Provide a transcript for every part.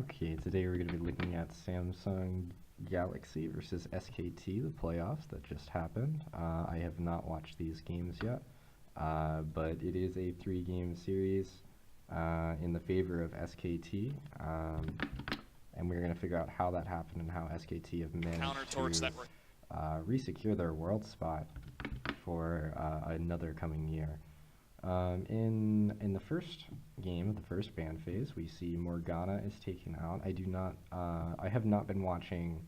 Okay, today we're going to be looking at Samsung Galaxy versus SKT, the playoffs that just happened. I have not watched these games yet, but it is a 3-game series in the favor of SKT, and we're going to figure out how that happened and how SKT have managed to re-secure their world spot for another coming year. In the first game of the first ban phase, we see Morgana is taken out. I have not been watching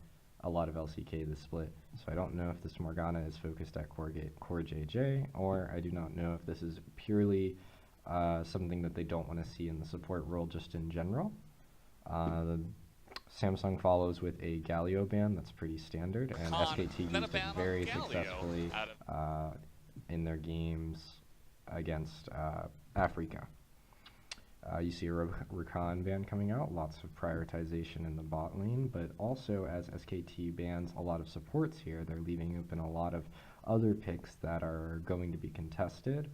a lot of LCK this split, so I don't know if this Morgana is focused at core JJ, or I do not know if this is purely something that they don't want to see in the support role just in general. Samsung follows with a Galio ban that's pretty standard, and SKT used it very successfully in their games against Africa. You see a Rakan ban coming out, lots of prioritization in the bot lane, but also as SKT bans a lot of supports here, they're leaving open a lot of other picks that are going to be contested.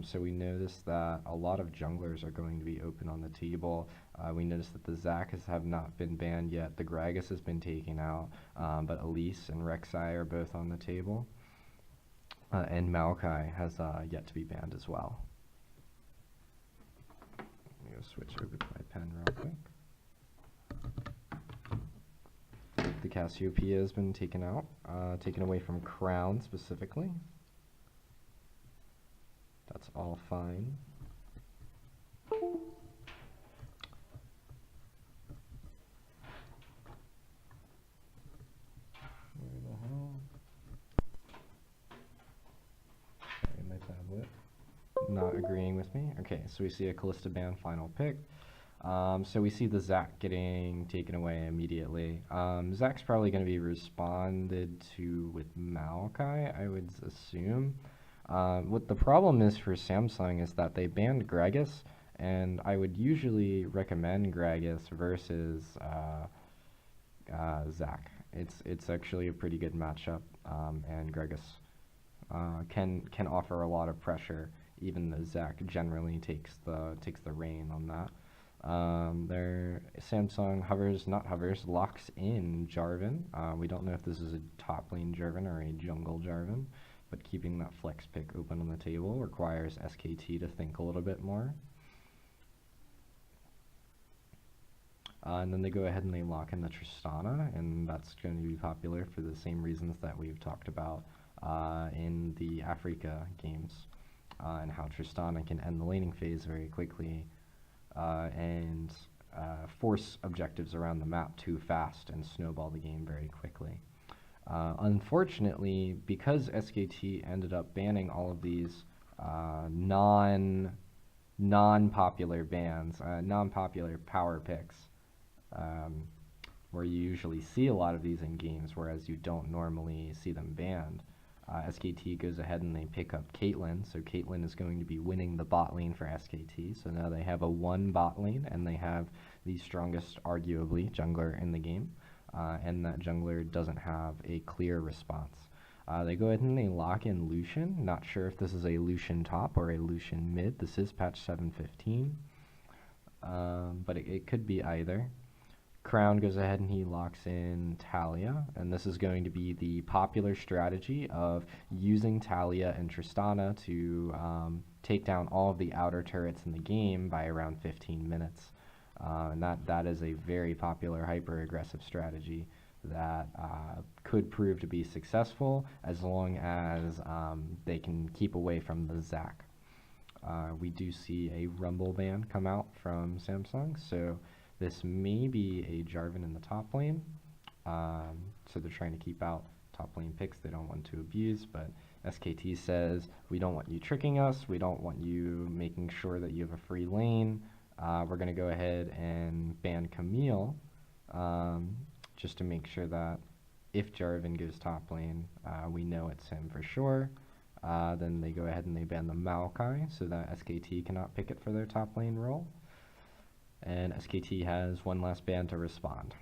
So we notice that a lot of junglers are going to be open on the table. We notice that the Zac have not been banned yet, the Gragas has been taken out, but Elise and Rek'Sai are both on the table. And Maokai has yet to be banned as well. Let me go switch over to my pen real quick. The Cassiopeia has been taken out, taken away from Crown specifically. That's all fine. Where the hell? My tablet not agreeing with me. Okay, so we see a Kalista ban final pick. So we see the Zac getting taken away immediately. Zac's probably going to be responded to with Maokai, I would assume. What the problem is for Samsung is that they banned Gragas, and I would usually recommend Gragas versus Zac. It's actually a pretty good matchup, and Gragas can offer a lot of pressure, even though Zac generally takes the reign on that. Their Samsung locks in Jarvan. We don't know if this is a top lane Jarvan or a jungle Jarvan, but keeping that flex pick open on the table requires SKT to think a little bit more. And then they go ahead and they lock in the Tristana, and that's going to be popular for the same reasons that we've talked about in the Africa games, and how Tristana can end the laning phase very quickly and force objectives around the map too fast and snowball the game very quickly. Unfortunately, because SKT ended up banning all of these non-popular bans, non-popular power picks, where you usually see a lot of these in games, whereas you don't normally see them banned. SKT goes ahead and they pick up Caitlyn, so Caitlyn is going to be winning the bot lane for SKT, so now they have a 1 bot lane, and they have the strongest, arguably, jungler in the game, and that jungler doesn't have a clear response. They go ahead and they lock in Lucian. Not sure if this is a Lucian top or a Lucian mid. This is patch 7.15, but it could be either. Crown goes ahead and he locks in Talia, and this is going to be the popular strategy of using Talia and Tristana to take down all of the outer turrets in the game by around 15 minutes. And that is a very popular hyper-aggressive strategy that could prove to be successful as long as they can keep away from the Zac. We do see a Rumble ban come out from Samsung, so this may be a Jarvan in the top lane, so they're trying to keep out top lane picks they don't want to abuse, but SKT says, we don't want you tricking us, we don't want you making sure that you have a free lane, we're going to go ahead and ban Camille, just to make sure that if Jarvan goes top lane, we know it's him for sure. Then they go ahead and they ban the Maokai, so that SKT cannot pick it for their top lane role. And SKT has one last ban to respond.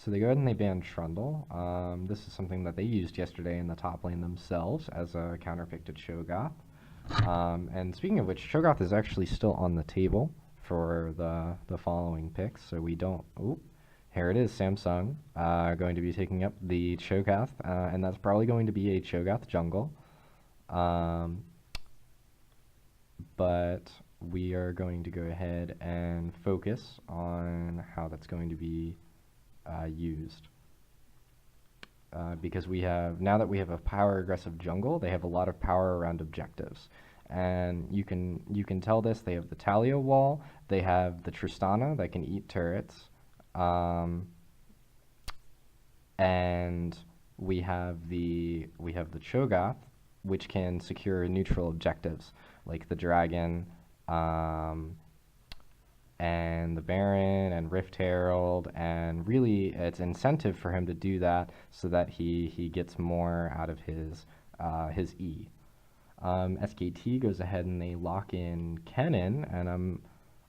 So they go ahead and they ban Trundle. This is something that they used yesterday in the top lane themselves as a counterpick to Cho'Gath. And speaking of which, Cho'Gath is actually still on the table for the following picks, so we don't... Oh, here it is, Samsung, going to be taking up the Cho'Gath, and that's probably going to be a Cho'Gath jungle. But we are going to go ahead and focus on how that's going to be used. Because we have, now that we have a power aggressive jungle, they have a lot of power around objectives. And you can tell this, they have the Talia wall, they have the Tristana that can eat turrets, and we have the Cho'Gath, which can secure neutral objectives, like the Dragon, and the Baron and Rift Herald, and really it's incentive for him to do that so that he gets more out of his E. SKT goes ahead and they lock in Kennen, and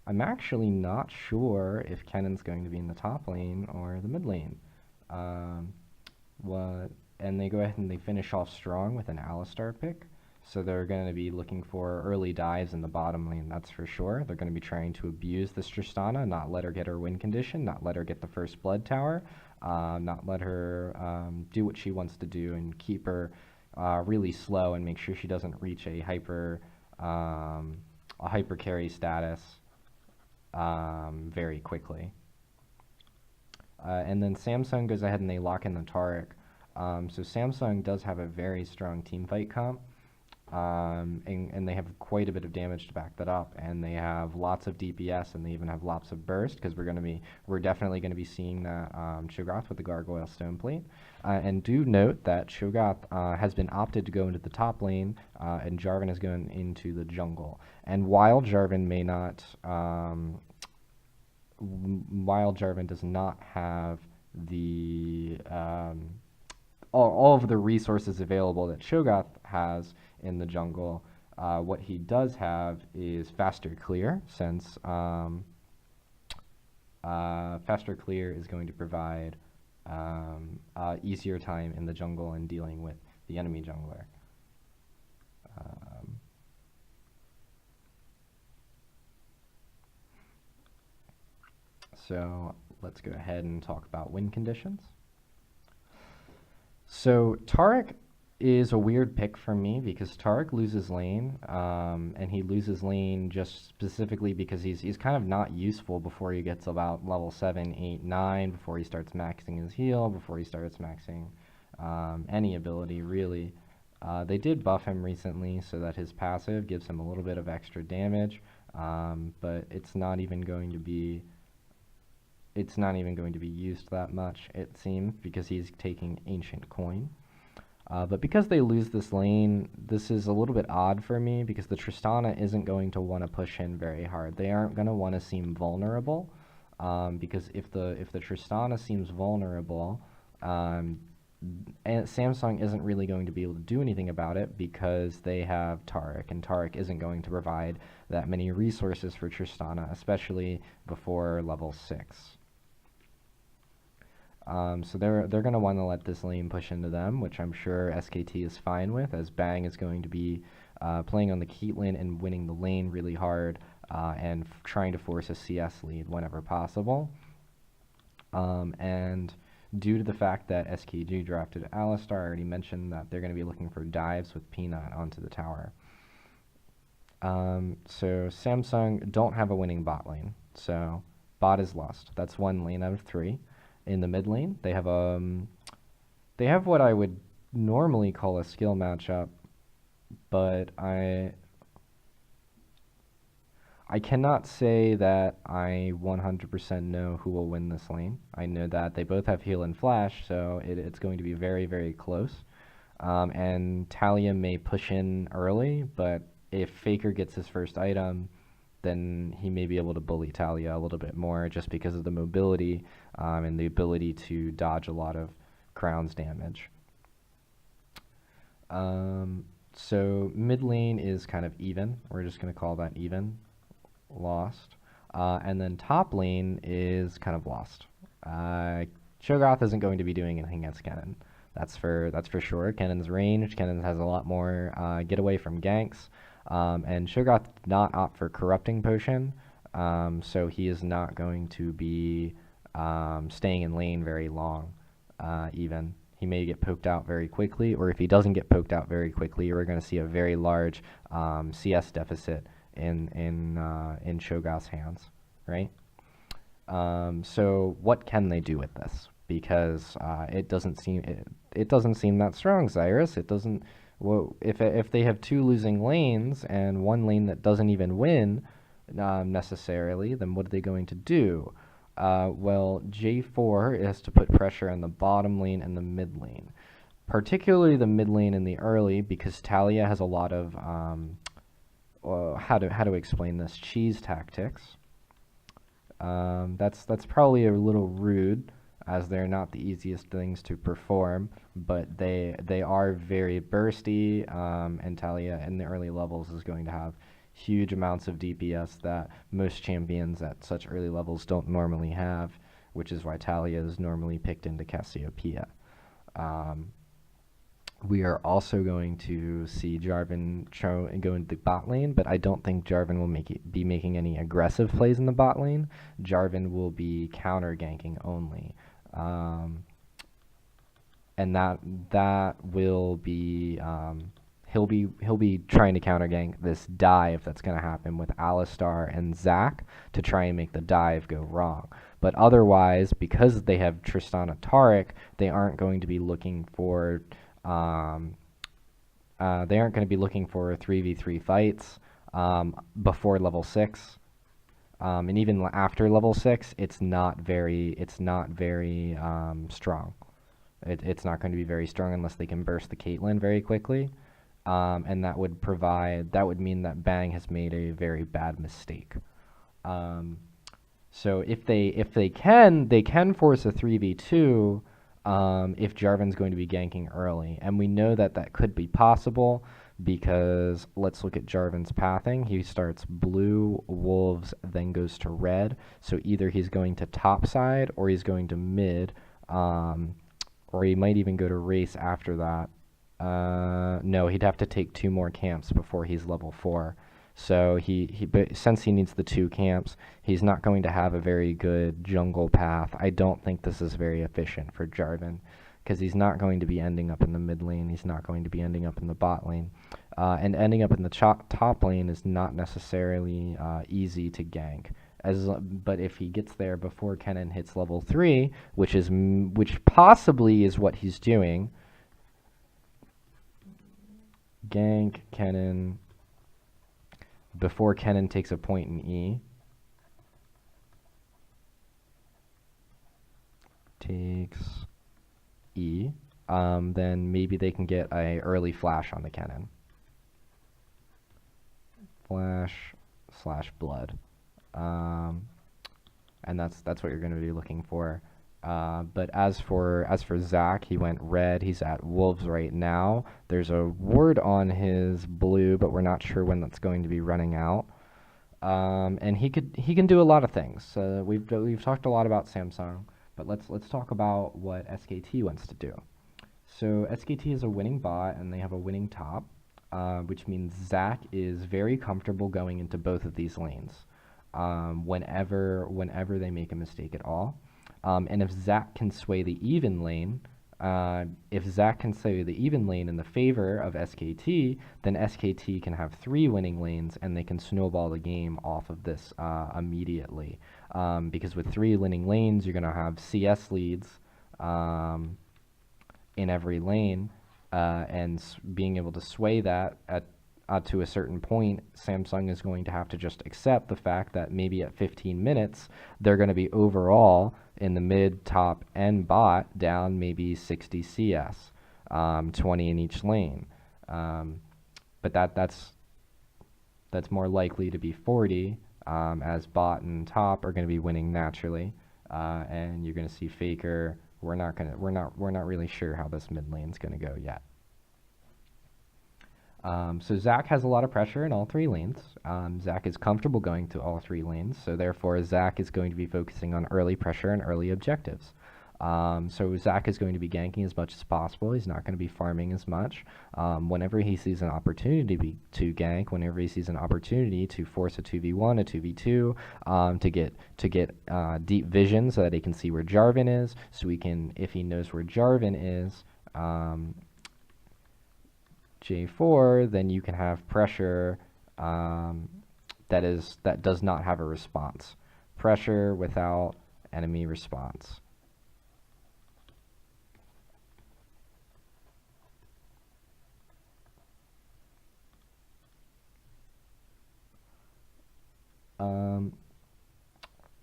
I'm actually not sure if Kennen's going to be in the top lane or the mid lane. And they go ahead and they finish off strong with an Alistar pick. So they're going to be looking for early dives in the bottom lane, that's for sure. They're going to be trying to abuse this Tristana, not let her get her win condition, not let her get the first blood tower, not let her do what she wants to do, and keep her really slow and make sure she doesn't reach a hyper carry status very quickly. And then Samsung goes ahead and they lock in the Taric. So Samsung does have a very strong teamfight comp. And they have quite a bit of damage to back that up, and they have lots of DPS, and they even have lots of burst, because we're definitely going to be seeing that Cho'Gath with the Gargoyle Stoneplate. And do note that Cho'Gath has been opted to go into the top lane, and Jarvan is going into the jungle. And while Jarvan may not, while Jarvan does not have the all of the resources available that Cho'Gath has in the jungle, what he does have is faster clear, since faster clear is going to provide easier time in the jungle and dealing with the enemy jungler. So let's go ahead and talk about win conditions. So Taric is a weird pick for me, because Taric loses lane, and he loses lane just specifically because he's kind of not useful before he gets about level 7, 8, 9, before he starts maxing his heal, before he starts maxing any ability, really. They did buff him recently so that his passive gives him a little bit of extra damage, but it's not even going to be used that much, it seems, because he's taking Ancient Coin. But because they lose this lane, this is a little bit odd for me, because the Tristana isn't going to want to push in very hard. They aren't going to want to seem vulnerable, because if the Tristana seems vulnerable, and Samsung isn't really going to be able to do anything about it, because they have Taric, and Taric isn't going to provide that many resources for Tristana, especially before level 6. So they're going to want to let this lane push into them, which I'm sure SKT is fine with, as Bang is going to be playing on the Caitlyn and winning the lane really hard, and trying to force a CS lead whenever possible. And due to the fact that SKG drafted Alistar, I already mentioned that they're going to be looking for dives with Peanut onto the tower. So Samsung don't have a winning bot lane, so bot is lost. That's one lane out of 3. In the mid lane, they have what I would normally call a skill matchup, but I cannot say that I 100% know who will win this lane. I know that they both have heal and flash, so it's going to be very, very close. And Talia may push in early, but if Faker gets his first item, then he may be able to bully Talia a little bit more, just because of the mobility and the ability to dodge a lot of Crown's damage. So mid lane is kind of even. We're just going to call that even. Lost. And then top lane is kind of lost. Cho'Gath isn't going to be doing anything against Kennen. That's for sure. Kennen's range. Kennen has a lot more get away from ganks. And Cho'Gath did not opt for Corrupting Potion, so he is not going to be staying in lane very long, even. He may get poked out very quickly, or if he doesn't get poked out very quickly, we're going to see a very large CS deficit in Cho'Gath's hands, right? So what can they do with this? Because it doesn't seem that strong, Cyrus. It doesn't. Well, if they have two losing lanes and one lane that doesn't even win necessarily, then what are they going to do? Well, J4 has to put pressure on the bottom lane and the mid lane, particularly the mid lane in the early, because Talia has a lot of how to explain this, cheese tactics. That's probably a little rude, as they're not the easiest things to perform, but they are very bursty, and Talia in the early levels is going to have huge amounts of DPS that most champions at such early levels don't normally have, which is why Talia is normally picked into Cassiopeia. We are also going to see Jarvan go into the bot lane, but I don't think Jarvan will be making any aggressive plays in the bot lane. Jarvan will be counter ganking only. And that will be he'll be trying to counter gank this dive that's going to happen with Alistar and Zac to try and make the dive go wrong. But otherwise, because they have Tristana Taric, they aren't going to be looking for 3v3 fights before level 6. And even after level 6, it's not very strong. It's not going to be very strong unless they can burst the Caitlyn very quickly, and that would mean that Bang has made a very bad mistake. So if they can force a 3v2 if Jarvan's going to be ganking early, and we know that could be possible. Because let's look at Jarvan's pathing. He starts blue, wolves, then goes to red. So either he's going to top side or he's going to mid, or he might even go to race after that. No, he'd have to take 2 more camps before he's level 4. So but since he needs the 2 camps, he's not going to have a very good jungle path. I don't think this is very efficient for Jarvan, because he's not going to be ending up in the mid lane, he's not going to be ending up in the bot lane. And ending up in the top lane is not necessarily easy to gank. But if he gets there before Kennen hits level 3, which possibly is what he's doing, gank Kennen before Kennen takes a point in E. Takes E. Then maybe they can get a early flash on the Kennen. Flash/blood. And that's what you're going to be looking for. But as for Zac, he went red. He's at wolves right now. There's a ward on his blue, but we're not sure when that's going to be running out. And he can do a lot of things. We've talked a lot about Samsung, but let's talk about what SKT wants to do. So SKT is a winning bot, and they have a winning top, which means Zac is very comfortable going into both of these lanes whenever they make a mistake at all. And if Zac can sway the even lane, in the favor of SKT, then SKT can have 3 winning lanes, and they can snowball the game off of this immediately. Because with 3 winning lanes, you're going to have CS leads in every lane, and being able to sway that to a certain point, Samsung is going to have to just accept the fact that maybe at 15 minutes, they're going to be overall in the mid, top, and bot down maybe 60 CS, 20 in each lane. But that's more likely to be 40, as bot and top are going to be winning naturally, and you're going to see Faker. We're not really sure how this mid lane's going to go yet. So Zac has a lot of pressure in all 3 lanes. Zac is comfortable going to all 3 lanes, so therefore Zac is going to be focusing on early pressure and early objectives. So Zach is going to be ganking as much as possible. He's not going to be farming as much. Whenever he sees an opportunity to gank, whenever he sees an opportunity to force a 2v1, a 2v2, to get deep vision so that he can see where Jarvan is, so he can, if he knows where Jarvan is, J4, then you can have pressure that does not have a response. Pressure without enemy response.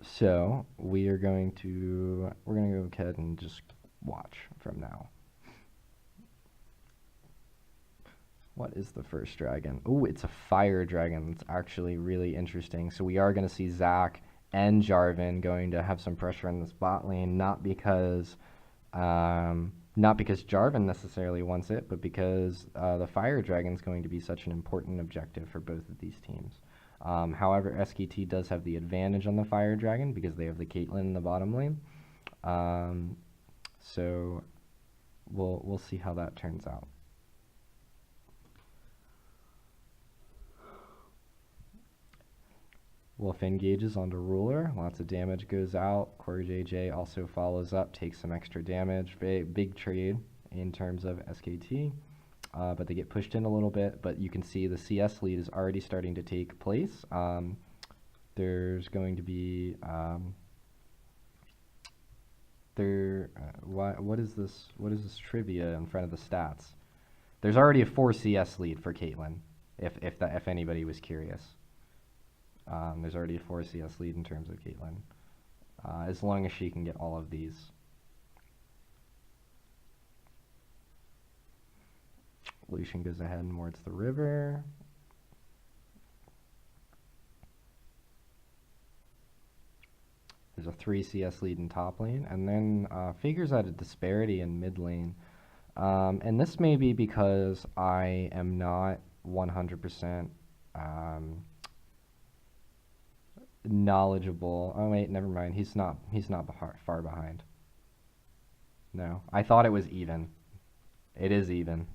So we're going to go ahead and just watch from now. What is the first dragon? Oh, it's a fire dragon. It's actually really interesting. So we are going to see Zach and Jarvan going to have some pressure in this bot lane, not because Jarvan necessarily wants it, but because the fire dragon is going to be such an important objective for both of these teams. However, SKT does have the advantage on the fire dragon because they have the Caitlyn in the bottom lane. So we'll see how that turns out. Wolf engages onto Ruler. Lots of damage goes out. Core JJ also follows up, takes some extra damage. Big trade in terms of SKT. But they get pushed in a little bit. But you can see the CS lead is already starting to take place. There's going to be... what is this trivia in front of the stats? There's already a 4 CS lead for Caitlyn, if anybody was curious. There's already a 4 CS lead in terms of Caitlyn, as long as she can get all of these. Lucian goes ahead and wards the river. There's a 3 CS lead in top lane, and then figures out a disparity in mid lane. And this may be because I am not 100% knowledgeable. Oh wait, never mind. He's not far behind. No, I thought it was even. It is even.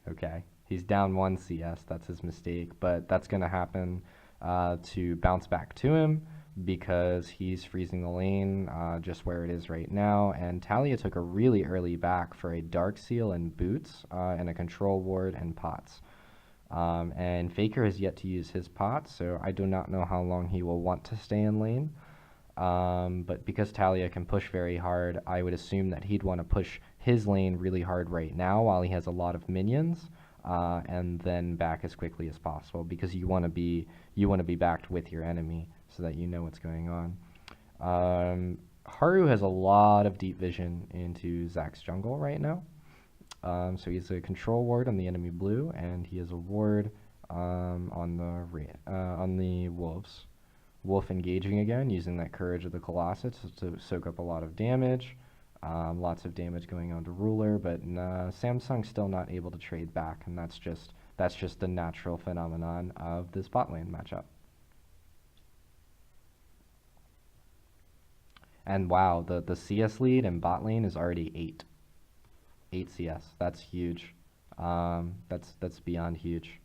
Okay, he's down 1 CS. That's his mistake, but that's going to happen to bounce back to him because he's freezing the lane just where it is right now. And Talia took a really early back for a Dark Seal and boots and a control ward and pots. And Faker has yet to use his pots, so I do not know how long he will want to stay in lane. But because Talia can push very hard, I would assume that he'd want to push his lane really hard right now while he has a lot of minions, and then back as quickly as possible because you want to be backed with your enemy so that you know what's going on. Haru has a lot of deep vision into Zach's jungle right now. So he's a control ward on the enemy blue, and he has a ward on the wolves. Wolf engaging again, using that Courage of the Colossus to soak up a lot of damage. Lots of damage going on to Ruler, but Samsung's still not able to trade back, and that's just the natural phenomenon of this bot lane matchup. And wow, the CS lead in bot lane is already 8. 8 CS. That's huge. That's beyond huge.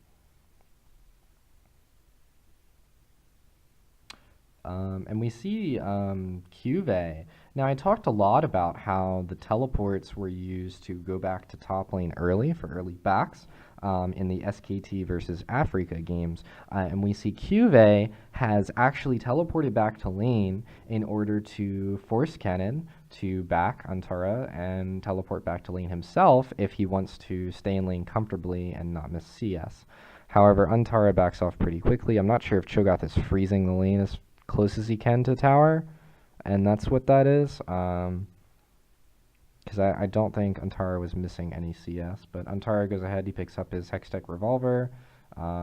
And we see Cuvée. Now, I talked a lot about how the teleports were used to go back to top lane early for early backs in the SKT versus Africa games. And we see Cuvée has actually teleported back to lane in order to force Kennen to back Antara and teleport back to lane himself if he wants to stay in lane comfortably and not miss CS. However, Antara backs off pretty quickly. I'm not sure if Cho'Gath is freezing the lane as close as he can to tower, and that's what that is. Because I don't think Antara was missing any CS, but Antara goes ahead, he picks up his Hextech Revolver,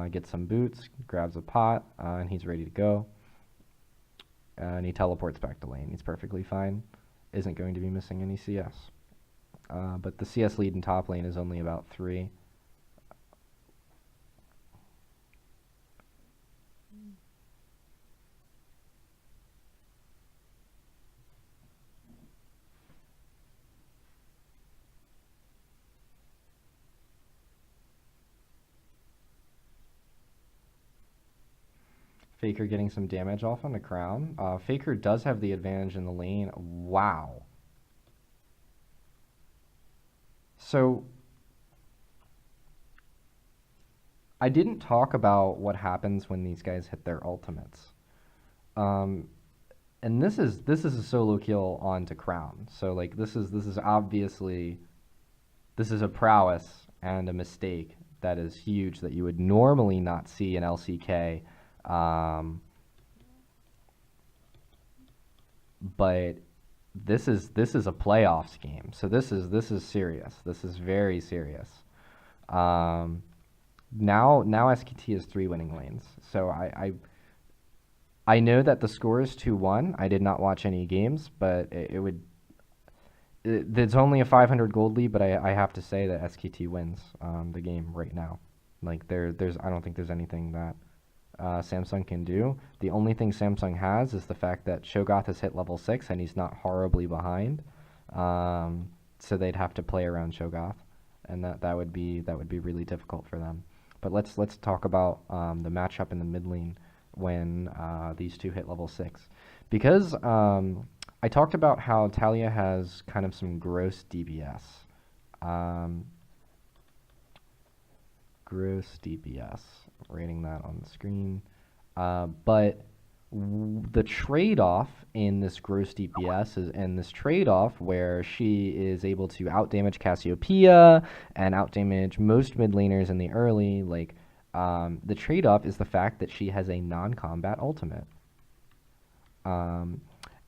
gets some boots, grabs a pot, and he's ready to go. And he teleports back to lane. He's perfectly fine. Isn't going to be missing any CS. But the CS lead in top lane is only about 3. Faker getting some damage off on the Crown. Faker does have the advantage in the lane. Wow. So, I didn't talk about what happens when these guys hit their ultimates. And this is a solo kill onto Crown. So like this is obviously a prowess and a mistake that is huge that you would normally not see in LCK. But this is a playoffs game, so this is serious. This is very serious. Now SKT has 3 winning lanes, so I know that the score is 2-1. I did not watch any games, but it's only a 500 gold lead, but I have to say that SKT wins the game right now. Like I don't think there's anything that Samsung can do. The only thing Samsung has is the fact that Shogoth has hit level 6 and he's not horribly behind. So they'd have to play around Shogoth, and that would be really difficult for them. But let's talk about the matchup in the mid lane when these two hit level 6, because I talked about how Talia has kind of some gross DPS. Gross DPS. Rating that on the screen. But the trade-off in this gross DPS and this trade-off where she is able to outdamage Cassiopeia and outdamage most mid laners in the early, like, the trade-off is the fact that she has a non-combat ultimate. And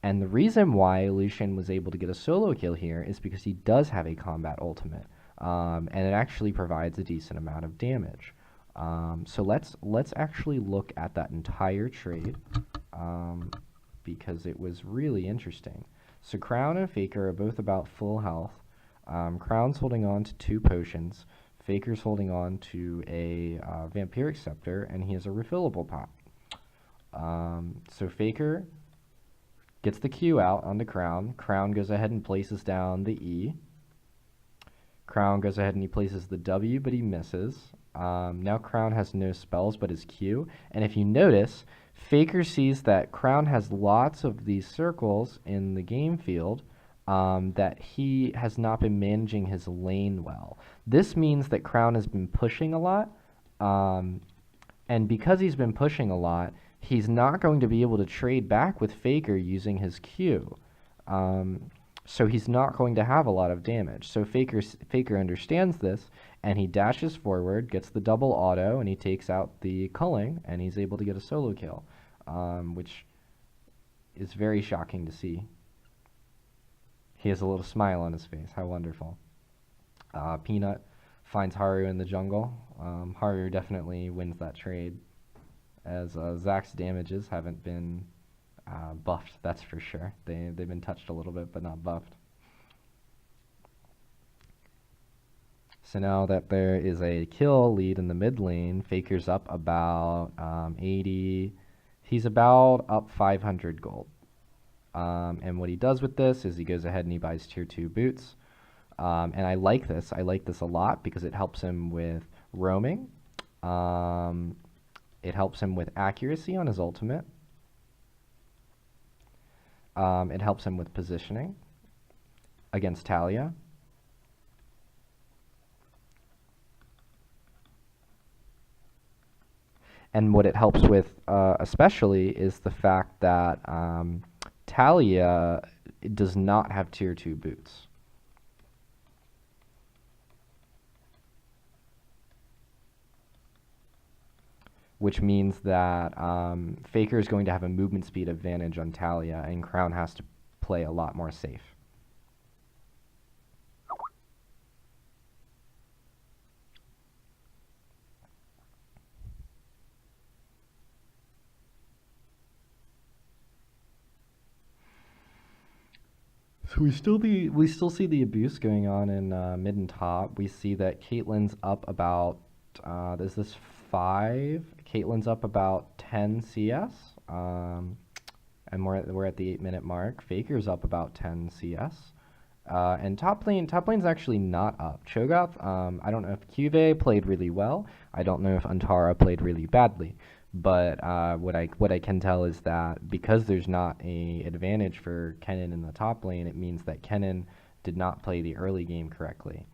the reason why Lucian was able to get a solo kill here is because he does have a combat ultimate, and it actually provides a decent amount of damage. So let's actually look at that entire trade, because it was really interesting. So Crown and Faker are both about full health. Crown's holding on to 2 potions. Faker's holding on to a Vampiric Scepter, and he has a refillable pot. So Faker gets the Q out on the Crown. Crown goes ahead and places down the E. Crown goes ahead and he places the W, but he misses. Now Crown has no spells but his Q. And if you notice, Faker sees that Crown has lots of these circles in the game field, that he has not been managing his lane well. This means that Crown has been pushing a lot, and because he's been pushing a lot, he's not going to be able to trade back with Faker using his Q. So he's not going to have a lot of damage. So Faker understands this, and he dashes forward, gets the double auto, and he takes out the culling, and he's able to get a solo kill, which is very shocking to see. He has a little smile on his face. How wonderful. Peanut finds Haru in the jungle. Haru definitely wins that trade, as Zach's damages haven't been buffed, that's for sure. They've been touched a little bit, but not buffed. So now that there is a kill lead in the mid lane, Faker's up about 80. He's about up 500 gold. And what he does with this is he goes ahead and he buys tier 2 boots. And I like this. I like this a lot because it helps him with roaming. It helps him with accuracy on his ultimate. It helps him with positioning against Talia. And what it helps with especially is the fact that Talia does not have tier 2 boots. Which means that Faker is going to have a movement speed advantage on Talia, and Crown has to play a lot more safe. So we still see the abuse going on in mid and top. We see that Caitlyn's up about is this 5? Caitlyn's up about 10 CS, and we're at the 8-minute mark. Faker's up about 10 CS, and top lane's actually not up. Cho'Gath, I don't know if Cuvée played really well. I don't know if Antara played really badly, But what I can tell is that because there's not a advantage for Kennen in the top lane, it means that Kennen did not play the early game correctly.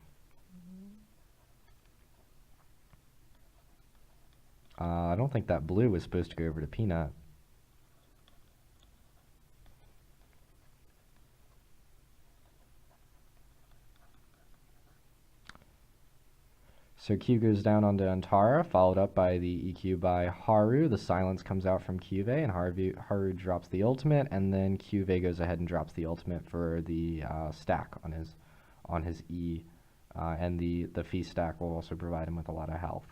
I don't think that blue was supposed to go over to Peanut. So Q goes down onto Antara, followed up by the EQ by Haru. The silence comes out from Kyuvey, and Haru drops the ultimate, and then Kyuvey goes ahead and drops the ultimate for the stack on his E, and the Fee stack will also provide him with a lot of health.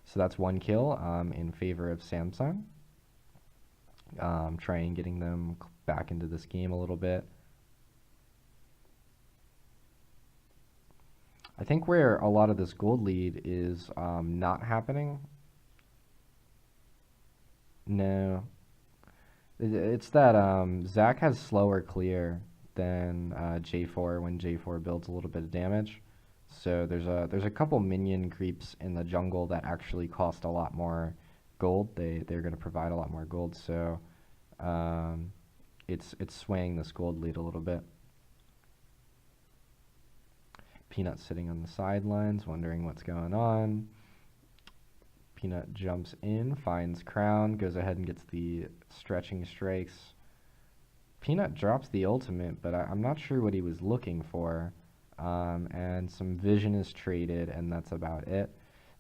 So that's one kill in favor of Samsung. Trying getting them back into this game a little bit. I think where a lot of this gold lead is not happening. No. It's that Zach has slower clear than J4 when J4 builds a little bit of damage. So there's a couple minion creeps in the jungle that actually cost a lot more gold. They're going to provide a lot more gold. So it's swaying this gold lead a little bit. Peanut sitting on the sidelines, wondering what's going on. Peanut jumps in, finds Crown, goes ahead and gets the stretching strikes. Peanut drops the ultimate, but I'm not sure what he was looking for. And some vision is traded, and that's about it.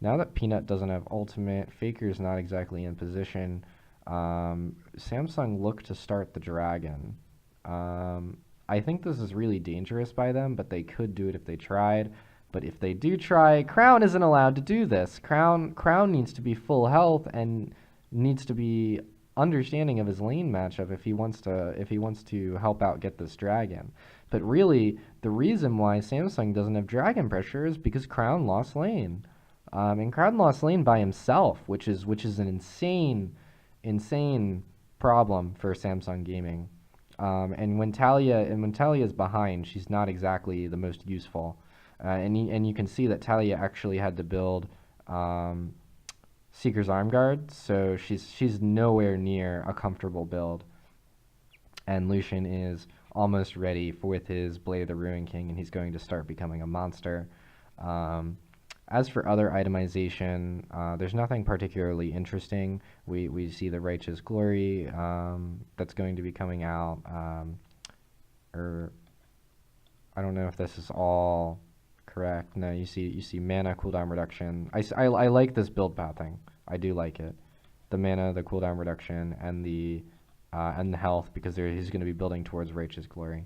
Now that Peanut doesn't have ultimate, Faker's not exactly in position. Samsung look to start the dragon. I think this is really dangerous by them, but they could do it if they tried. But if they do try, Crown isn't allowed to do this. Crown needs to be full health and needs to be understanding of his lane matchup if he wants to help out get this dragon. But really, the reason why Samsung doesn't have dragon pressure is because Crown lost lane. And Crown lost lane by himself, which is an insane problem for Samsung Gaming. And when Talia is behind, she's not exactly the most useful. And you can see that Talia actually had to build Seeker's Arm Guard, so she's nowhere near a comfortable build. And Lucian is almost ready with his Blade of the Ruin King, and he's going to start becoming a monster. As for other itemization, there's nothing particularly interesting. We see the Righteous Glory that's going to be coming out. Or I don't know if this is all correct. No, you see mana cooldown reduction. I like this build pathing. I do like it. The mana, the cooldown reduction, and the health, because he's going to be building towards Righteous Glory.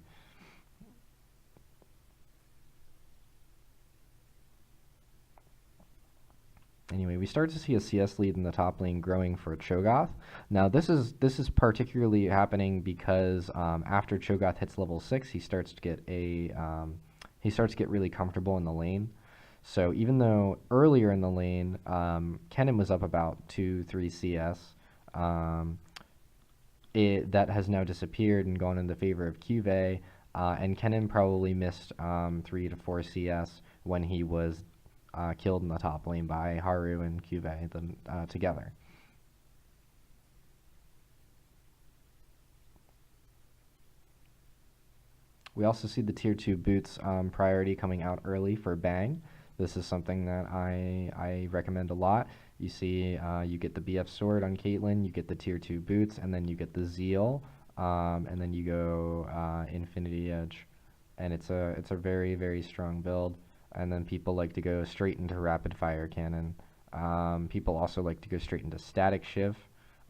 Anyway, we start to see a CS lead in the top lane growing for Cho'Gath. Now, this is particularly happening because after Cho'Gath hits level 6, he starts to get really comfortable in the lane. So even though earlier in the lane, Kennen was up about 2-3 CS, that has now disappeared and gone in the favor of Kyuvey, and Kennen probably missed 3 to 4 CS when he was killed in the top lane by Haru and Kyuvey together. We also see the tier 2 boots priority coming out early for Bang. This is something that I recommend a lot. You see you get the BF sword on Caitlyn, you get the tier 2 boots, and then you get the Zeal, and then you go Infinity Edge. And it's a very, very strong build. And then people like to go straight into rapid fire cannon. People also like to go straight into static shiv.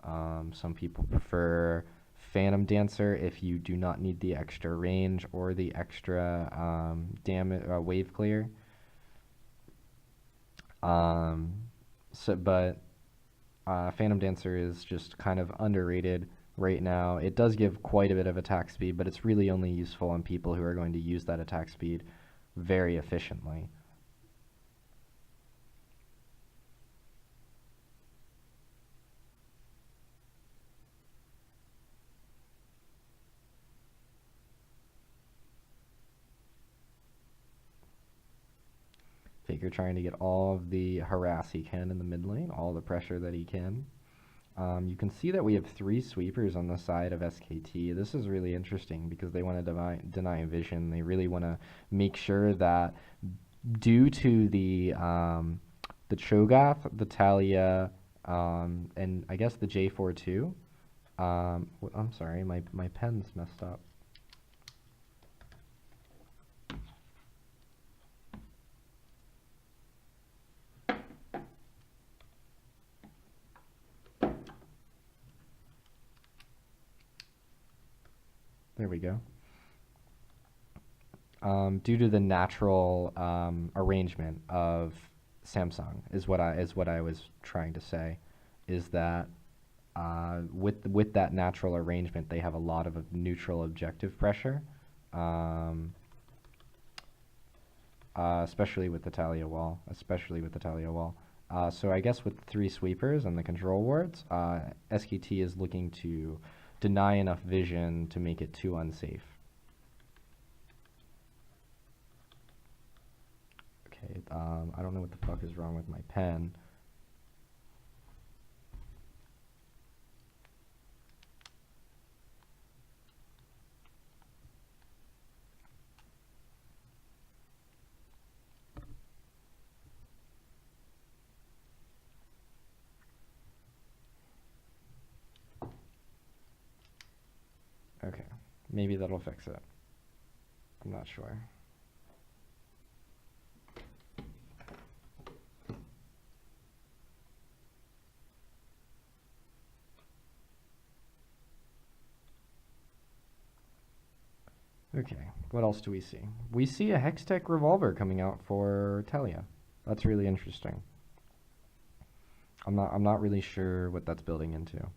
Some people prefer Phantom Dancer if you do not need the extra range or the extra wave clear. Phantom Dancer is just kind of underrated right now. It does give quite a bit of attack speed, but it's really only useful on people who are going to use that attack speed very efficiently. Faker trying to get all of the harass he can in the mid lane, all the pressure that he can. You can see that we have 3 sweepers on the side of SKT. This is really interesting because they want to deny vision. They really want to make sure that due to the Cho'Gath, the Talia, and I guess the J4 too. I'm sorry, my pen's messed up. There we go. Due to the natural arrangement of Samsung is what I was trying to say, is that with that natural arrangement they have a lot of neutral objective pressure, especially with the Talia wall, so I guess with 3 sweepers and the control wards, SKT is looking to deny enough vision to make it too unsafe. Okay, I don't know what the fuck is wrong with my pen. Okay, maybe that'll fix it. I'm not sure. Okay, what else do we see? We see a Hextech Revolver coming out for Talia. That's really interesting. I'm not really sure what that's building into.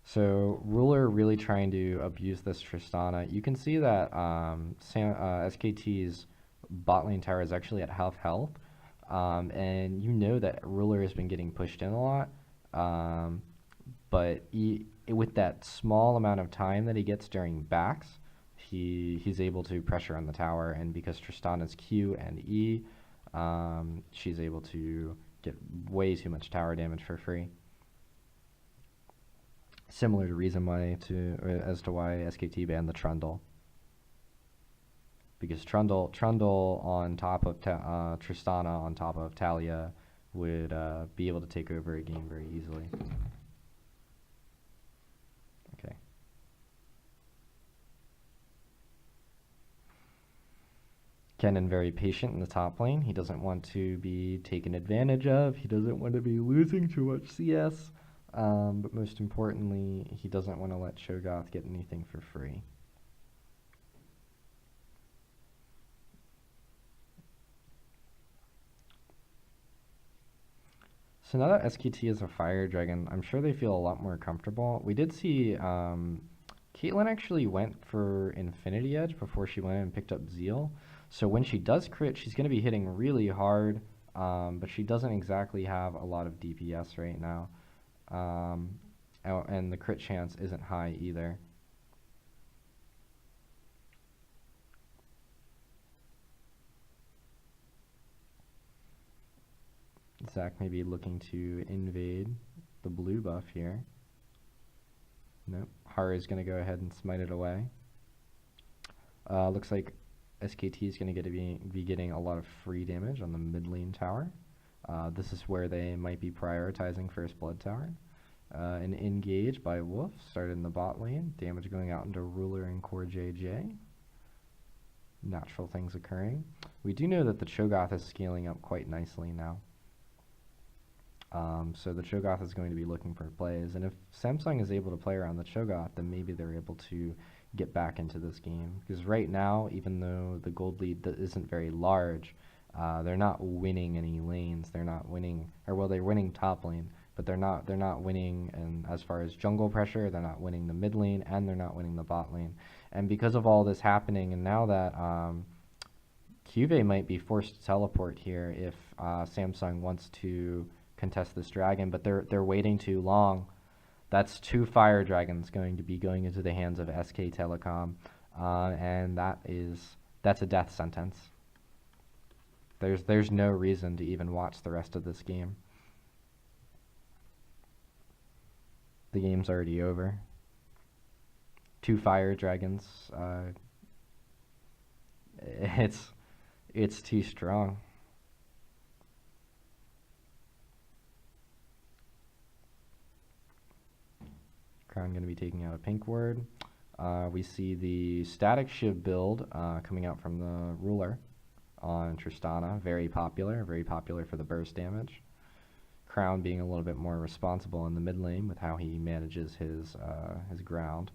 So Ruler really trying to abuse this Tristana. You can see that SKT's bot lane tower is actually at half health, and you know that Ruler has been getting pushed in a lot, but with that small amount of time that he gets during backs, he's able to pressure on the tower, and because Tristana's Q and E, she's able to get way too much tower damage for free. Similar to reason why as to why SKT banned the Trundle, because Trundle on top of Tristana on top of Talia would be able to take over a game very easily. Okay. Kennen very patient in the top lane. He doesn't want to be taken advantage of. He doesn't want to be losing too much CS. But most importantly, he doesn't want to let Cho'Gath get anything for free. So now that SKT is a Fire Dragon, I'm sure they feel a lot more comfortable. We did see Caitlyn actually went for Infinity Edge before she went and picked up Zeal. So when she does crit, she's going to be hitting really hard, but she doesn't exactly have a lot of DPS right now. And the crit chance isn't high either. Zach may be looking to invade the blue buff here. Nope. Haru is going to go ahead and smite it away. Looks like SKT is going to be getting a lot of free damage on the mid lane tower. This is where they might be prioritizing First Blood Tower. An engage by Wolf started in the bot lane. Damage going out into Ruler and Core JJ. Natural things occurring. We do know that the Cho'Gath is scaling up quite nicely now. So the Cho'Gath is going to be looking for plays. And if Samsung is able to play around the Cho'Gath, then maybe they're able to get back into this game. Because right now, even though the gold lead isn't very large, they're not winning any lanes. They're not winning, or well, they're winning top lane, but they're not winning. And as far as jungle pressure, they're not winning the mid lane, and they're not winning the bot lane. And because of all this happening, and now that Cuvée might be forced to teleport here if Samsung wants to contest this dragon, but they're waiting too long. That's 2 Fire Dragons going to be going into the hands of SK Telecom, and that's a death sentence. There's no reason to even watch the rest of this game. The game's already over. 2 fire dragons. It's too strong. Crown going to be taking out a pink ward. We see the static shiv build coming out from the ruler on Tristana. Very popular for the burst damage. Crown being a little bit more responsible in the mid lane with how he manages his ground.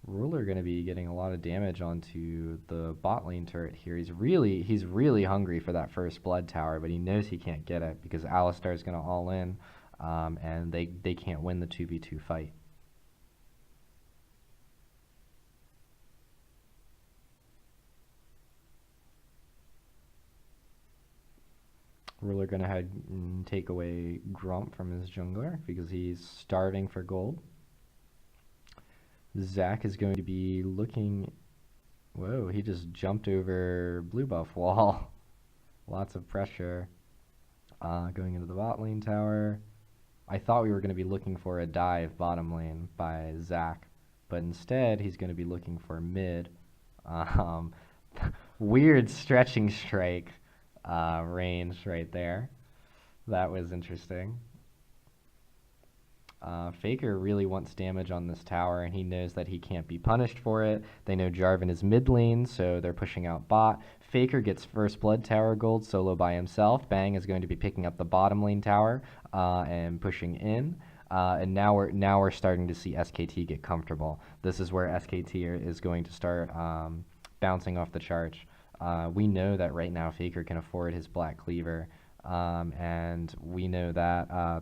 Ruler going to be getting a lot of damage onto the bot lane turret here. He's really hungry for that first blood tower, but he knows he can't get it because Alistar is going to all in, and they can't win the 2v2 fight. Ruler going to head and take away Grump from his jungler because he's starving for gold. Zach is going to be looking... Whoa, he just jumped over blue buff wall. Lots of pressure. Going into the bot lane tower. I thought we were going to be looking for a dive bottom lane by Zach, but instead he's going to be looking for mid. Weird stretching strike range right there. That was interesting. Faker really wants damage on this tower, and he knows that he can't be punished for it. They know Jarvan is mid lane, so they're pushing out bot. Faker gets first blood tower gold solo by himself. Bang is going to be picking up the bottom lane tower and pushing in. And now we're starting to see SKT get comfortable. This is where SKT is going to start bouncing off the charts. We know that right now Faker can afford his Black Cleaver, and we know that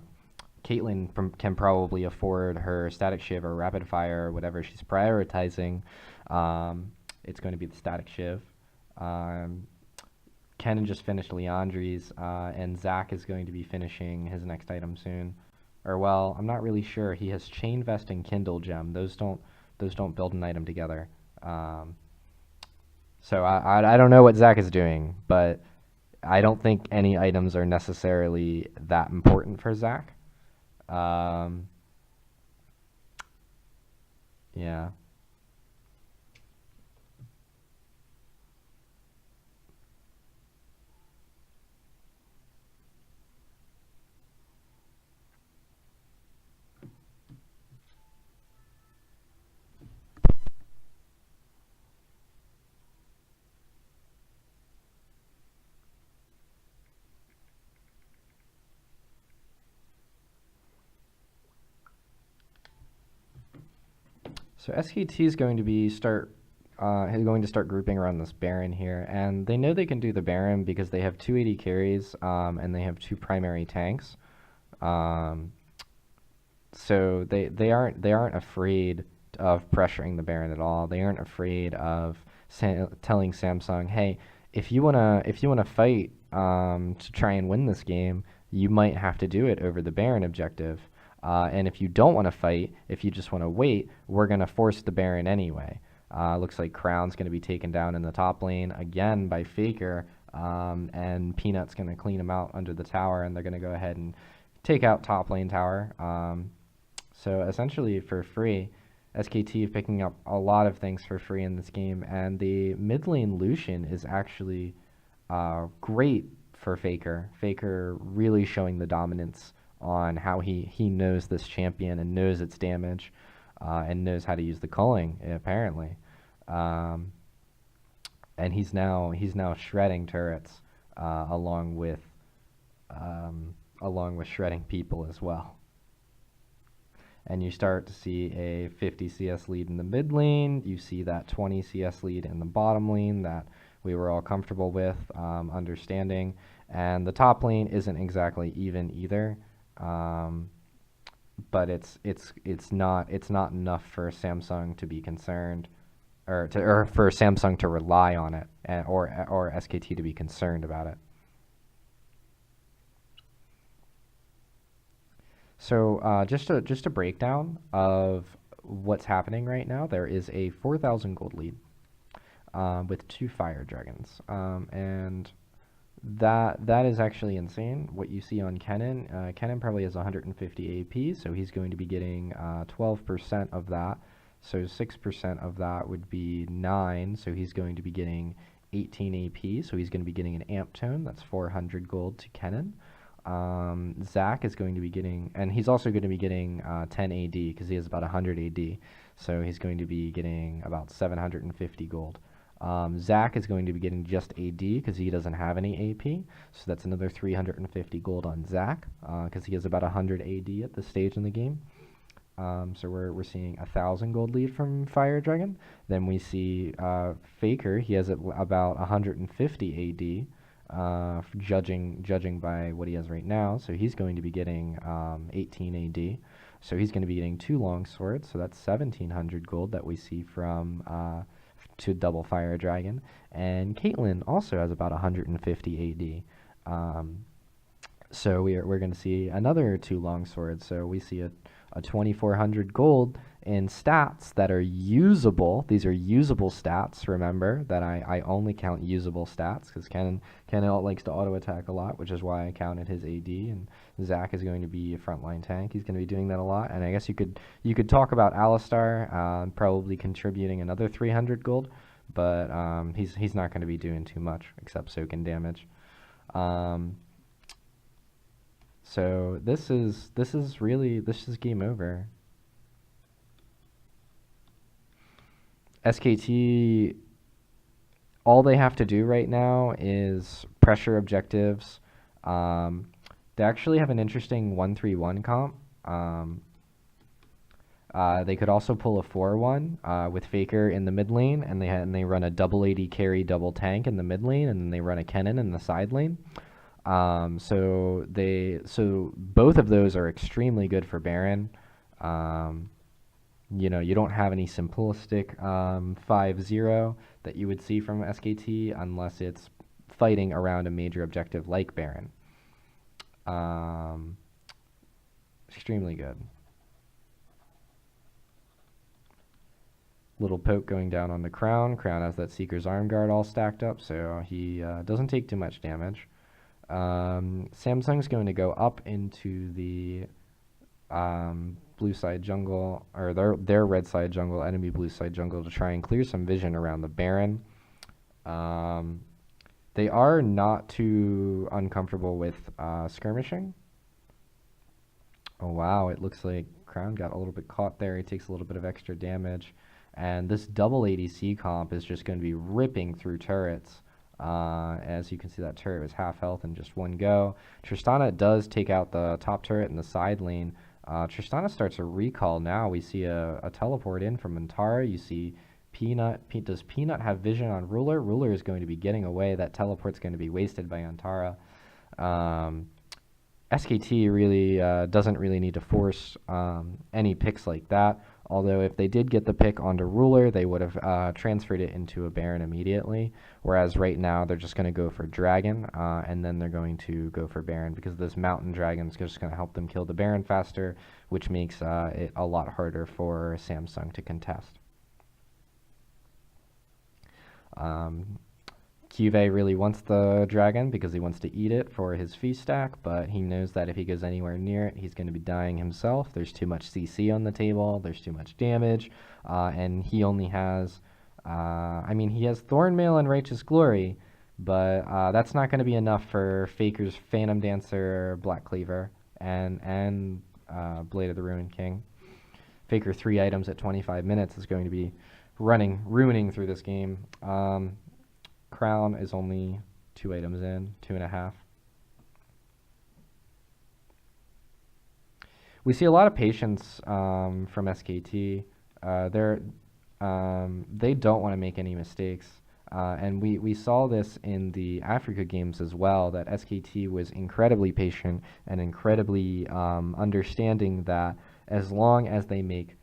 Caitlyn can probably afford her Static Shiv or Rapid Fire or whatever she's prioritizing. It's going to be the Static Shiv. Kennen just finished Leandri's, and Zach is going to be finishing his next item soon. Or, well, I'm not really sure. He has Chain Vest and Kindle Gem. Those don't build an item together. So I don't know what Zach is doing, but I don't think any items are necessarily that important for Zach. Yeah. So SKT is going to start grouping around this Baron here, and they know they can do the Baron because they have 280 carries and they have 2 primary tanks. So they aren't afraid of pressuring the Baron at all. They aren't afraid of telling Samsung, hey, if you wanna fight to try and win this game, you might have to do it over the Baron objective. And if you don't want to fight, if you just want to wait, we're going to force the Baron anyway. Looks like Crown's going to be taken down in the top lane again by Faker, and Peanut's going to clean him out under the tower, and they're going to go ahead and take out top lane tower. So essentially for free, SKT picking up a lot of things for free in this game, and the mid lane Lucian is actually great for Faker. Faker really showing the dominance on how he knows this champion and knows its damage, and knows how to use the culling apparently, and he's now shredding turrets along with shredding people as well. And you start to see a 50 CS lead in the mid lane. You see that 20 CS lead in the bottom lane that we were all comfortable with understanding, and the top lane isn't exactly even either. But it's not enough for Samsung to be concerned, or for Samsung to rely on it, or SKT to be concerned about it. So just a breakdown of what's happening right now. There is a 4,000 gold lead. with 2 fire dragons. And that is actually insane. What you see on Kennen, Kennen probably has 150 AP, so he's going to be getting 12% of that. So 6% of that would be 9, so he's going to be getting 18 AP, so he's going to be getting an amp tone. That's 400 gold to Kennen. Zach is going to be getting, and he's also going to be getting 10 AD because he has about 100 AD, so he's going to be getting about 750 gold. Zach is going to be getting just AD because he doesn't have any AP, so that's another 350 gold on Zach because he has about 100 AD at this stage in the game. So we're seeing 1,000 gold lead from Fire Dragon. Then we see Faker. He has about 150 AD, judging by what he has right now. So he's going to be getting 18 AD. So he's going to be getting 2 long swords. So that's 1,700 gold that we see from to double Fire Dragon. And Caitlyn also has about 150 AD. So we're going to see another 2 long swords. So we see a 2,400 gold in stats that are usable. These are usable stats. Remember that I only count usable stats because Ken likes to auto attack a lot, which is why I counted his AD. And Zach is going to be a frontline tank. He's going to be doing that a lot. And I guess you could talk about Alistar probably contributing another 300 gold, but he's not going to be doing too much except soaking damage. So this is game over. SKT, all they have to do right now is pressure objectives. They actually have an interesting 1-3-1 comp. They could also pull a 4-1 with Faker in the mid lane, and they run a double AD carry, double tank in the mid lane, and then they run a Kennen in the side lane. So both of those are extremely good for Baron. You know, you don't have any simplistic 5-0 that you would see from SKT unless it's fighting around a major objective like Baron. Extremely good. Little poke going down on the Crown. Crown has that Seeker's Arm Guard all stacked up, so he doesn't take too much damage. Samsung's going to go up into the blue side jungle, or their red side jungle, enemy blue side jungle, to try and clear some vision around the Baron. They are not too uncomfortable with skirmishing. Oh wow, it looks like Crown got a little bit caught there. He takes a little bit of extra damage. And this double ADC comp is just going to be ripping through turrets. As you can see, that turret was half health in just one go. Tristana does take out the top turret in the side lane. Tristana starts a recall now. We see a teleport in from Antara. You see Peanut. Does Peanut have vision on Ruler? Ruler is going to be getting away. That teleport's going to be wasted by Antara. SKT really doesn't really need to force any picks like that. Although if they did get the pick onto Ruler, they would have transferred it into a Baron immediately. Whereas right now, they're just going to go for Dragon, and then they're going to go for Baron, because this Mountain Dragon is just going to help them kill the Baron faster, which makes it a lot harder for Samsung to contest. Cuvée really wants the dragon because he wants to eat it for his feast stack, but he knows that if he goes anywhere near it, he's going to be dying himself. There's too much CC on the table, there's too much damage, and he only has, he has Thornmail and Righteous Glory, but that's not going to be enough for Faker's Phantom Dancer, Black Cleaver, and Blade of the Ruined King. Faker 3 items at 25 minutes is going to be ruining through this game. Crown is only 2 items in, 2.5. We see a lot of patience from SKT. They don't want to make any mistakes. And we saw this in the Africa games as well, that SKT was incredibly patient and incredibly understanding that as long as they make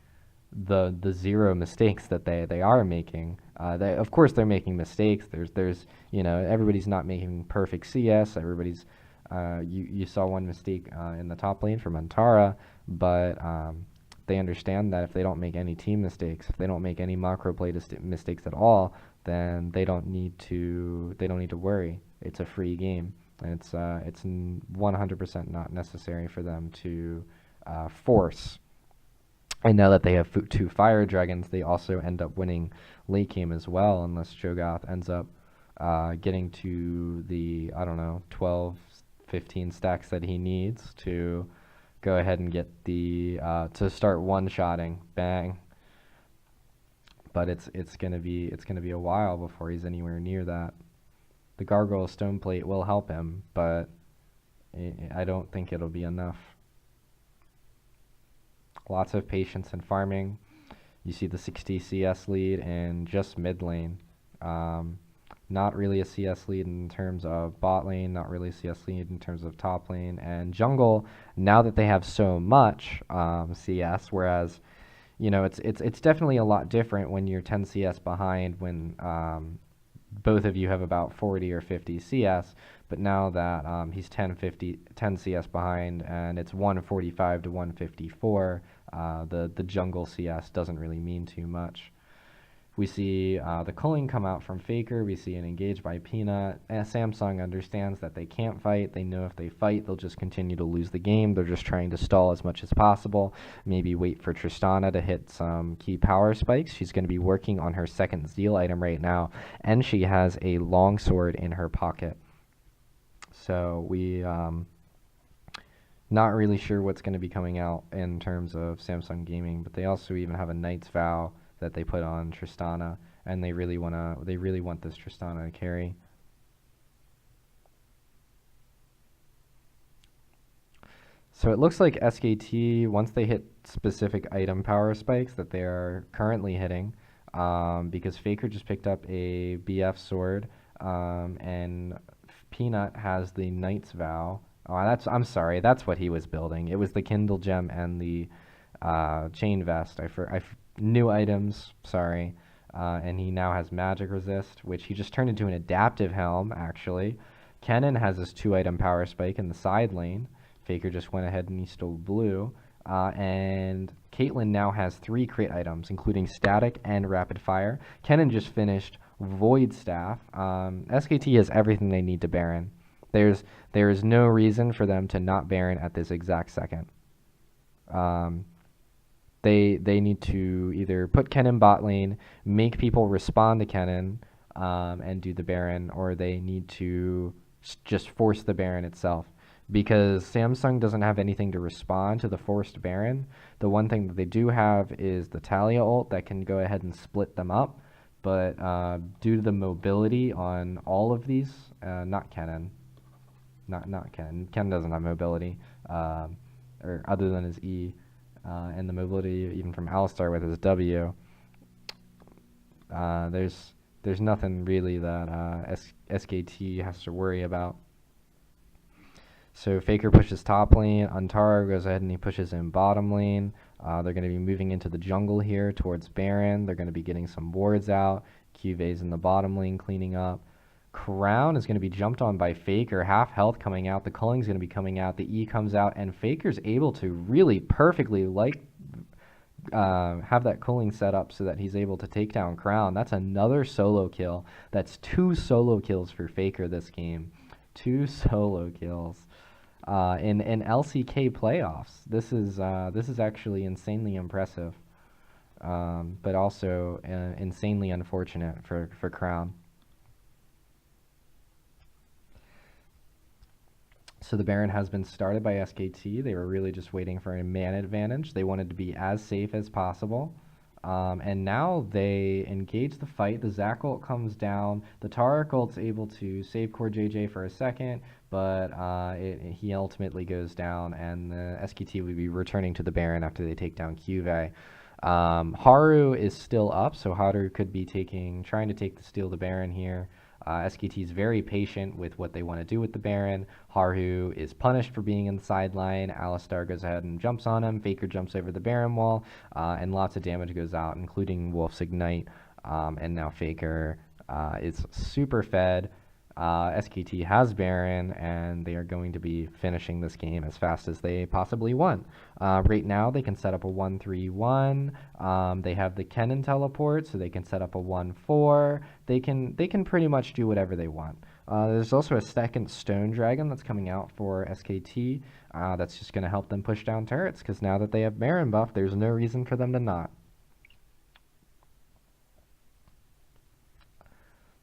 the 0 mistakes that they are making. Of course they're making mistakes. There's everybody's not making perfect CS. Everybody's you saw one mistake in the top lane from Antara, but they understand that if they don't make any team mistakes, if they don't make any macro play mistakes at all, then they don't need to worry. It's a free game, and it's 100% not necessary for them to force. And now that they have two fire dragons, they also end up winning late game as well, unless Cho'Gath ends up getting to the, I don't know, 12, 15 stacks that he needs to go ahead and get the to start one-shotting. Bang. But it's gonna be a while before he's anywhere near that. The Gargoyle Stone Plate will help him, but I don't think it'll be enough. Lots of patience and farming. You see the 60 CS lead in just mid lane. Not really a CS lead in terms of bot lane, not really a CS lead in terms of top lane. And jungle, now that they have so much CS, whereas, you know, it's definitely a lot different when you're 10 CS behind when both of you have about 40 or 50 CS. But now that he's 10 CS behind and it's 145 to 154, the jungle CS doesn't really mean too much. We see the culling come out from Faker. We see an engage by Peanut. Samsung understands that they can't fight. They know if they fight, they'll just continue to lose the game. They're just trying to stall as much as possible. Maybe wait for Tristana to hit some key power spikes. She's going to be working on her second Zeal item right now, and she has a longsword in her pocket. So we not really sure what's going to be coming out in terms of Samsung Gaming, but they also even have a Knight's Vow that they put on Tristana, and they really want this Tristana to carry. So it looks like SKT, once they hit specific item power spikes that they are currently hitting, because Faker just picked up a BF sword, and Peanut has the Knight's Vow. Oh, I'm sorry, that's what he was building. It was the Kindle Gem and the Chain Vest. New items, sorry. And he now has magic resist, which he just turned into an adaptive helm, actually. Kennen has his 2-item power spike in the side lane. Faker just went ahead and he stole blue. And Caitlyn now has 3 crit items, including static and rapid fire. Kennen just finished Void Staff. SKT has everything they need to Baron. There is no reason for them to not Baron at this exact second. They need to either put Kennen bot lane, make people respond to Kennen, and do the Baron, or they need to just force the Baron itself. Because Samsung doesn't have anything to respond to the forced Baron. The one thing that they do have is the Talia ult that can go ahead and split them up. But due to the mobility on all of these, not Kennen. Not Kennen. Kennen doesn't have mobility, or other than his E. And the mobility even from Alistar with his W. There's nothing really that SKT has to worry about. So Faker pushes top lane, Antara goes ahead and he pushes in bottom lane. They're going to be moving into the jungle here towards Baron. They're going to be getting some wards out. QV's in the bottom lane cleaning up. Crown is going to be jumped on by Faker, half health coming out. The Culling's going to be coming out. The E comes out, and Faker's able to really perfectly have that Culling set up so that he's able to take down Crown. That's another solo kill. That's 2 solo kills for Faker this game. 2 solo kills in LCK playoffs. This is actually insanely impressive, but also insanely unfortunate for Crown. So the Baron has been started by SKT. They were really just waiting for a man advantage. They wanted to be as safe as possible. And now they engage the fight. The Zac ult comes down. The Taric ult's able to save core JJ for a second, but he ultimately goes down, and the SKT will be returning to the Baron after they take down QV. Haru is still up, so Haru could be trying to steal the Baron here. SKT is very patient with what they want to do with the Baron. Haru is punished for being in the sideline. Alistar goes ahead and jumps on him. Faker jumps over the Baron wall, and lots of damage goes out, including Wolf's Ignite. And now Faker is super fed. SKT has Baron, and they are going to be finishing this game as fast as they possibly want. Right now, they can set up a 1-3-1. They have the Kennen teleport, so they can set up a 1-4. They can pretty much do whatever they want. There's also a second Stone Dragon that's coming out for SKT. That's just going to help them push down turrets, because now that they have Baron buff, there's no reason for them to not.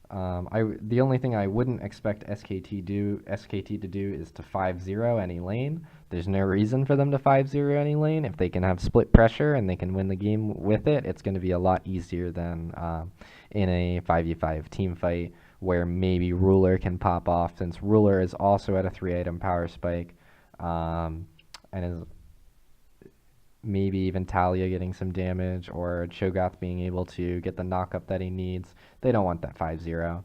The only thing I wouldn't expect SKT to do is to 5-0 any lane. There's no reason for them to 5-0 any lane. If they can have split pressure and they can win the game with it, it's going to be a lot easier than in a 5v5 team fight where maybe Ruler can pop off, since Ruler is also at a 3-item power spike, and is maybe even Talia getting some damage, or Cho'Gath being able to get the knockup that he needs. They don't want that 5-0.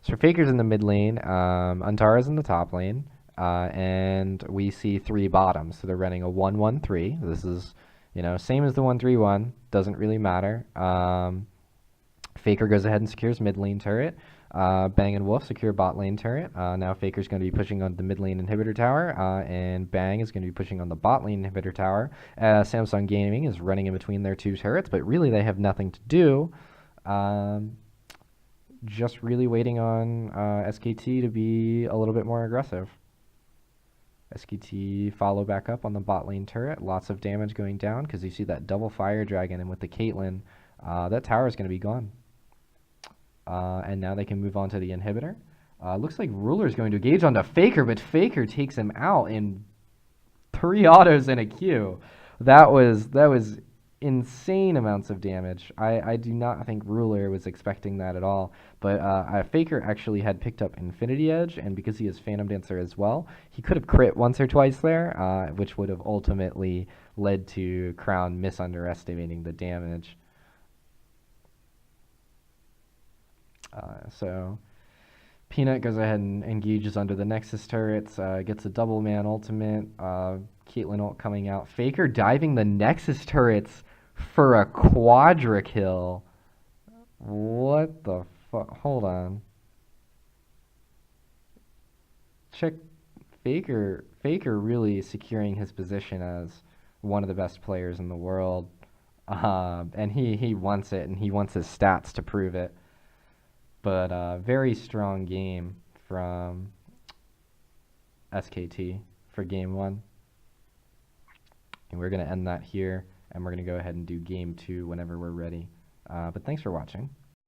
So Faker's in the mid lane, Antara's in the top lane, and we see 3 bottoms. So they're running a 1-1-3. This is, same as the 1-3-1. Doesn't really matter. Faker goes ahead and secures mid lane turret. Bang and Wolf secure bot lane turret. Now Faker's going to be pushing on the mid lane inhibitor tower, and Bang is going to be pushing on the bot lane inhibitor tower. Samsung Gaming is running in between their 2 turrets, but really they have nothing to do. Just really waiting on SKT to be a little bit more aggressive. SKT follow back up on the bot lane turret. Lots of damage going down, because you see that double fire dragon, and with the Caitlyn, that tower is going to be gone. And now they can move on to the inhibitor. Looks like Ruler is going to engage onto Faker, but Faker takes him out in 3 autos and a Q. That was insane amounts of damage. I do not think Ruler was expecting that at all. But Faker actually had picked up Infinity Edge, and because he has Phantom Dancer as well, he could have crit once or twice there, which would have ultimately led to Crown misunderestimating the damage. So Peanut goes ahead and engages under the Nexus turrets, gets a double man ultimate, Caitlyn ult coming out. Faker diving the Nexus turrets for a quadra kill. What the fuck? Hold on. Check Faker really securing his position as one of the best players in the world. And he wants it, and he wants his stats to prove it. But very strong game from SKT for game 1. And we're going to end that here, and we're going to go ahead and do game 2 whenever we're ready. But thanks for watching.